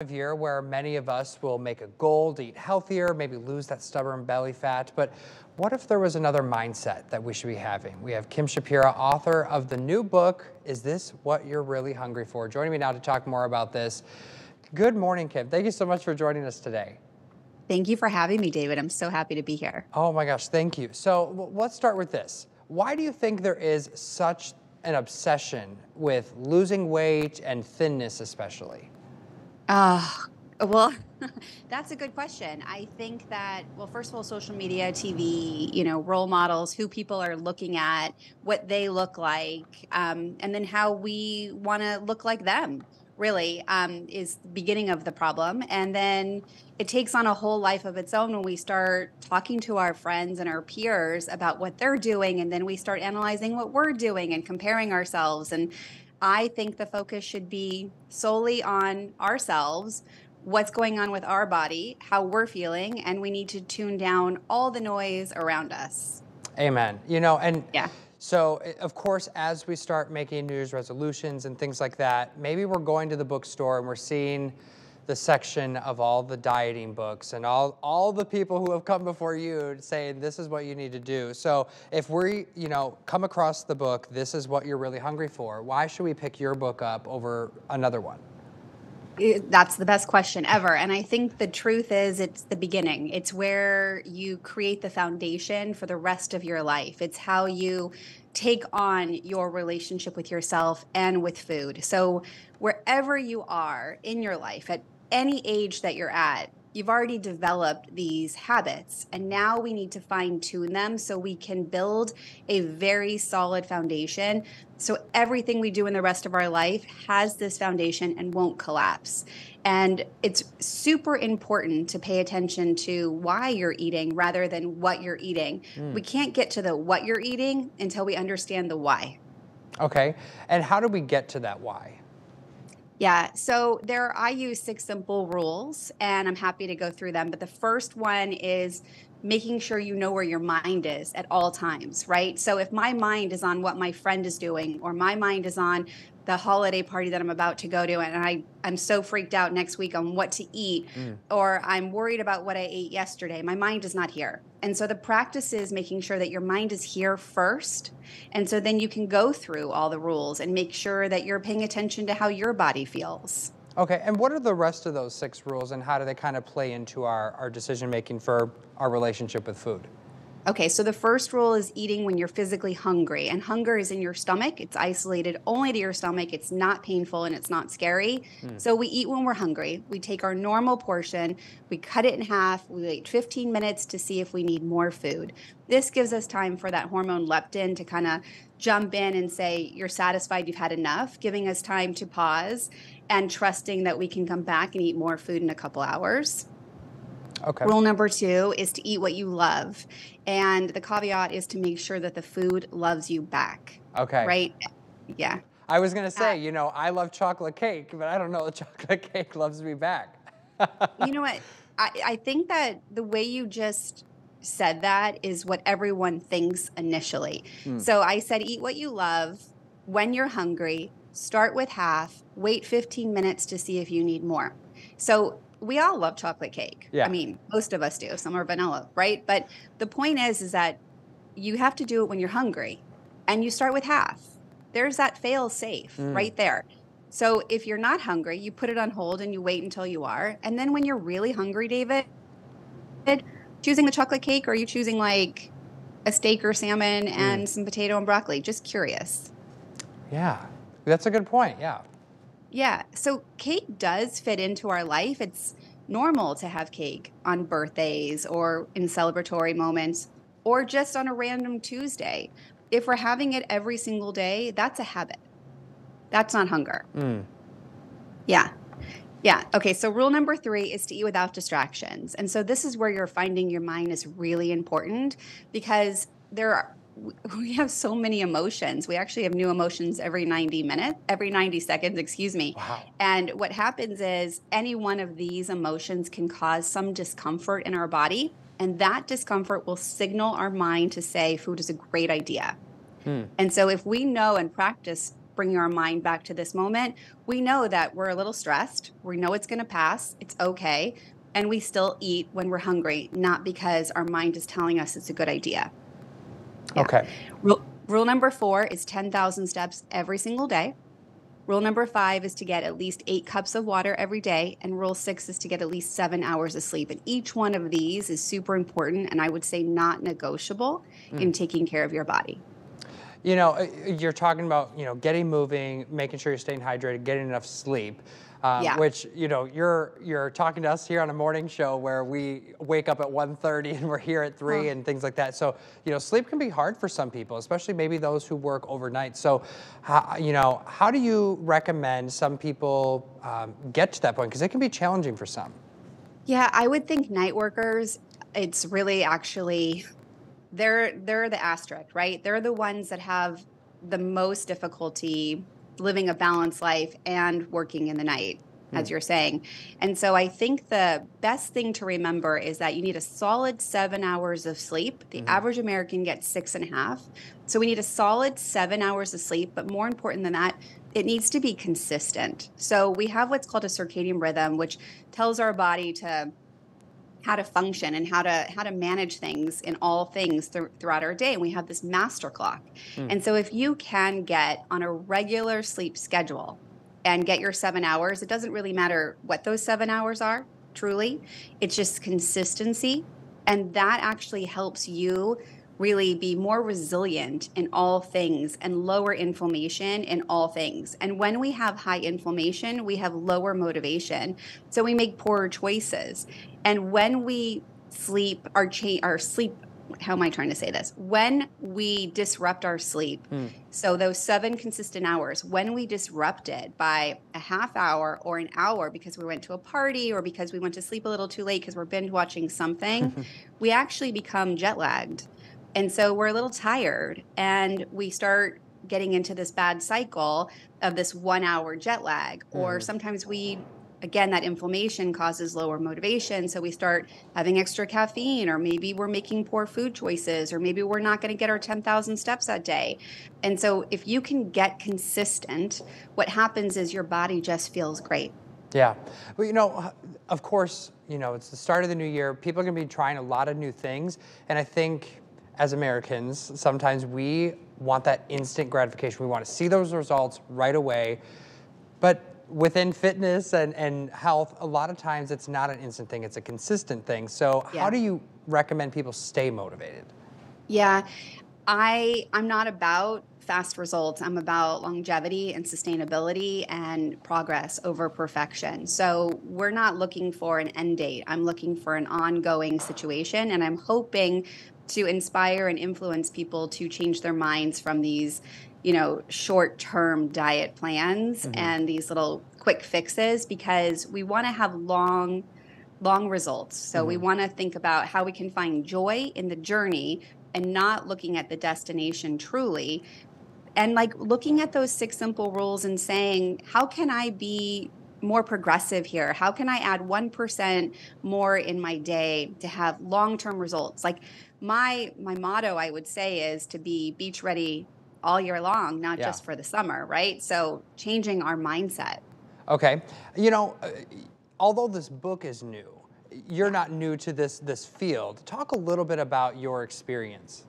Of year where many of us will make a goal to eat healthier, maybe lose that stubborn belly fat. But what if there was another mindset that we should be having? We have Kim Shapira, author of the new book, Is This What You're Really Hungry For? Joining me now to talk more about this. Good morning, Kim. Thank you so much for joining us today. Thank you for having me, David. I'm so happy to be here. Oh my gosh, thank you. So let's start with this. Why do you think there is such an obsession with losing weight and thinness especially? Well, that's a good question. I think that, well, first of all, social media, TV, role models, who people are looking at, what they look like, and then how we want to look like them, really, is the beginning of the problem. And then it takes on a whole life of its own when we start talking to our friends and our peers about what they're doing, and then we start analyzing what we're doing and comparing ourselves. And I think the focus should be solely on ourselves, what's going on with our body, how we're feeling, and we need to tune down all the noise around us. Amen. Yeah. So, of course, as we start making New Year's resolutions and things like that, maybe we're going to the bookstore and we're seeing the section of all the dieting books and all the people who have come before you saying this is what you need to do. So if we, come across the book, This Is What You're Really Hungry For, why should we pick your book up over another one? That's the best question ever. And I think the truth is it's the beginning. It's where you create the foundation for the rest of your life. It's how you take on your relationship with yourself and with food. So wherever you are in your life, at any age that you're at, you've already developed these habits, and now we need to fine tune them so we can build a very solid foundation. So everything we do in the rest of our life has this foundation and won't collapse. And it's super important to pay attention to why you're eating rather than what you're eating. We can't get to the what you're eating until we understand the why. Okay. And how do we get to that why? Yeah, so I use 6 simple rules, and I'm happy to go through them. But the first one is making sure you know where your mind is at all times, right? So if my mind is on what my friend is doing, or my mind is on the holiday party that I'm about to go to, and I'm so freaked out next week on what to eat, or I'm worried about what I ate yesterday, my mind is not here. And so the practice is making sure that your mind is here first. And so then you can go through all the rules and make sure that you're paying attention to how your body feels. Okay, and what are the rest of those 6 rules, and how do they kind of play into our decision making for our relationship with food? Okay, so the first rule is eating when you're physically hungry, and hunger is in your stomach. It's isolated only to your stomach. It's not painful and it's not scary. So we eat when we're hungry. We take our normal portion, we cut it in half, we wait 15 minutes to see if we need more food. This gives us time for that hormone leptin to kind of jump in and say, you're satisfied, you've had enough, giving us time to pause and trusting that we can come back and eat more food in a couple hours. Okay. Rule number 2 is to eat what you love. And the caveat is to make sure that the food loves you back. Okay. Right? Yeah. I was going to say, I love chocolate cake, but I don't know the chocolate cake loves me back. You know what? I think that the way you just said that is what everyone thinks initially. So I said, eat what you love when you're hungry, start with half, wait 15 minutes to see if you need more. So we all love chocolate cake. Yeah. I mean, most of us do. Some are vanilla, right? But the point is that you have to do it when you're hungry, and you start with half. There's that fail safe right there. So if you're not hungry, you put it on hold and you wait until you are. And then when you're really hungry, David, choosing the chocolate cake, or are you choosing like a steak or salmon and some potato and broccoli? Just curious. Yeah, that's a good point. Yeah. Yeah. So cake does fit into our life. It's normal to have cake on birthdays or in celebratory moments, or just on a random Tuesday. If we're having it every single day, that's a habit. That's not hunger. Yeah. Yeah. Okay. So rule number 3 is to eat without distractions. And so this is where you're finding your mind is really important, because we have so many emotions. We actually have new emotions every 90 seconds, excuse me. Wow. And what happens is any one of these emotions can cause some discomfort in our body. And that discomfort will signal our mind to say food is a great idea. And so if we know and practice bringing our mind back to this moment, we know that we're a little stressed. We know it's going to pass. It's okay. And we still eat when we're hungry, not because our mind is telling us it's a good idea. Yeah. Okay. Rule number 4 is 10,000 steps every single day. Rule number 5 is to get at least 8 cups of water every day. And rule 6 is to get at least 7 hours of sleep. And each one of these is super important, and I would say not negotiable in taking care of your body. You know, you're talking about, getting moving, making sure you're staying hydrated, getting enough sleep. Which, you're talking to us here on a morning show where we wake up at 1:30 and we're here at 3 and things like that. So, sleep can be hard for some people, especially maybe those who work overnight. So, how do you recommend some people get to that point? Because it can be challenging for some. Yeah, I would think night workers, it's really actually, they're the asterisk, right? They're the ones that have the most difficulty living a balanced life and working in the night, as you're saying. And so I think the best thing to remember is that you need a solid 7 hours of sleep. The average American gets 6.5. So we need a solid 7 hours of sleep. But more important than that, it needs to be consistent. So we have what's called a circadian rhythm, which tells our body how to function and how to manage things in all things throughout our day. And we have this master clock. And so if you can get on a regular sleep schedule and get your 7 hours, it doesn't really matter what those 7 hours are, truly. It's just consistency. And that actually helps you really be more resilient in all things and lower inflammation in all things. And when we have high inflammation, we have lower motivation. So we make poorer choices. And when we sleep, our sleep, how am I trying to say this? When we disrupt our sleep, so those 7 consistent hours, when we disrupt it by a half hour or an hour because we went to a party or because we went to sleep a little too late because we're binge watching something, we actually become jet lagged. And so we're a little tired and we start getting into this bad cycle of this 1 hour jet lag. Or sometimes again, that inflammation causes lower motivation. So we start having extra caffeine, or maybe we're making poor food choices, or maybe we're not going to get our 10,000 steps that day. And so if you can get consistent, what happens is your body just feels great. Yeah. Well, of course, it's the start of the new year. People are going to be trying a lot of new things. And I think as Americans, sometimes we want that instant gratification. We want to see those results right away. But within fitness and health, a lot of times it's not an instant thing, it's a consistent thing. So how do you recommend people stay motivated? Yeah, I'm not about fast results. I'm about longevity and sustainability and progress over perfection. So we're not looking for an end date. I'm looking for an ongoing situation, and I'm hoping to inspire and influence people to change their minds from these short-term diet plans and these little quick fixes, because we want to have long results. So we want to think about how we can find joy in the journey and not looking at the destination truly. And looking at those 6 simple rules and saying, how can I be more progressive here? How can I add 1% more in my day to have long-term results? My motto, I would say, is to be beach ready all year long, not just for the summer, right? So changing our mindset. Okay. Although this book is new, you're not new to this field. Talk a little bit about your experience.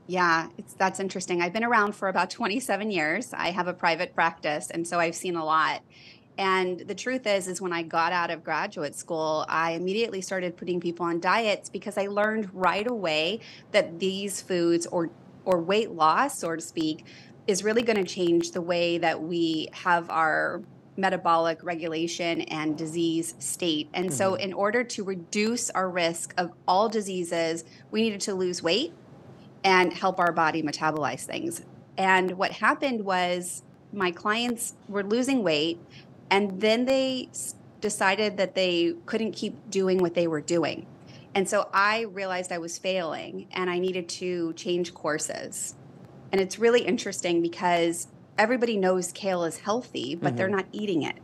Yeah, that's interesting. I've been around for about 27 years. I have a private practice, and so I've seen a lot. And the truth is when I got out of graduate school, I immediately started putting people on diets because I learned right away that these foods or weight loss, so to speak, is really going to change the way that we have our metabolic regulation and disease state. And so in order to reduce our risk of all diseases, we needed to lose weight and help our body metabolize things. And what happened was my clients were losing weight, and then they decided that they couldn't keep doing what they were doing. And so I realized I was failing and I needed to change courses. And it's really interesting because everybody knows kale is healthy, but they're not eating it.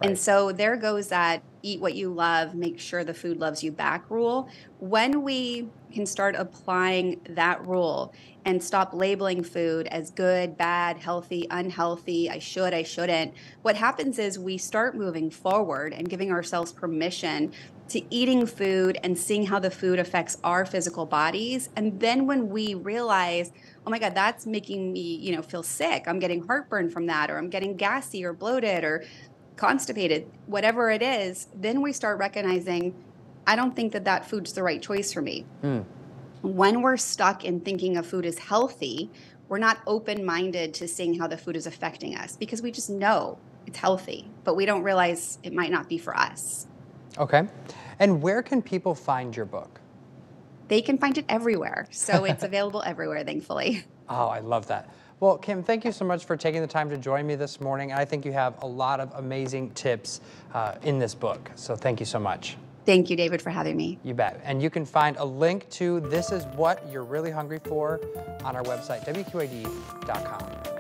And Right. so there goes that eat what you love, make sure the food loves you back rule. When we can start applying that rule and stop labeling food as good, bad, healthy, unhealthy, I should, I shouldn't, what happens is we start moving forward and giving ourselves permission to eating food and seeing how the food affects our physical bodies. And then when we realize, oh my God, that's making me, feel sick. I'm getting heartburn from that, or I'm getting gassy or bloated or constipated, whatever it is, then we start recognizing, I don't think that that food's the right choice for me. When we're stuck in thinking a food is healthy, we're not open-minded to seeing how the food is affecting us because we just know it's healthy, but we don't realize it might not be for us. Okay. And where can people find your book? They can find it everywhere. So it's available everywhere, thankfully. Oh, I love that. Well, Kim, thank you so much for taking the time to join me this morning. I think you have a lot of amazing tips in this book. So thank you so much. Thank you, David, for having me. You bet. And you can find a link to This Is What You're Really Hungry For on our website, WQAD.com.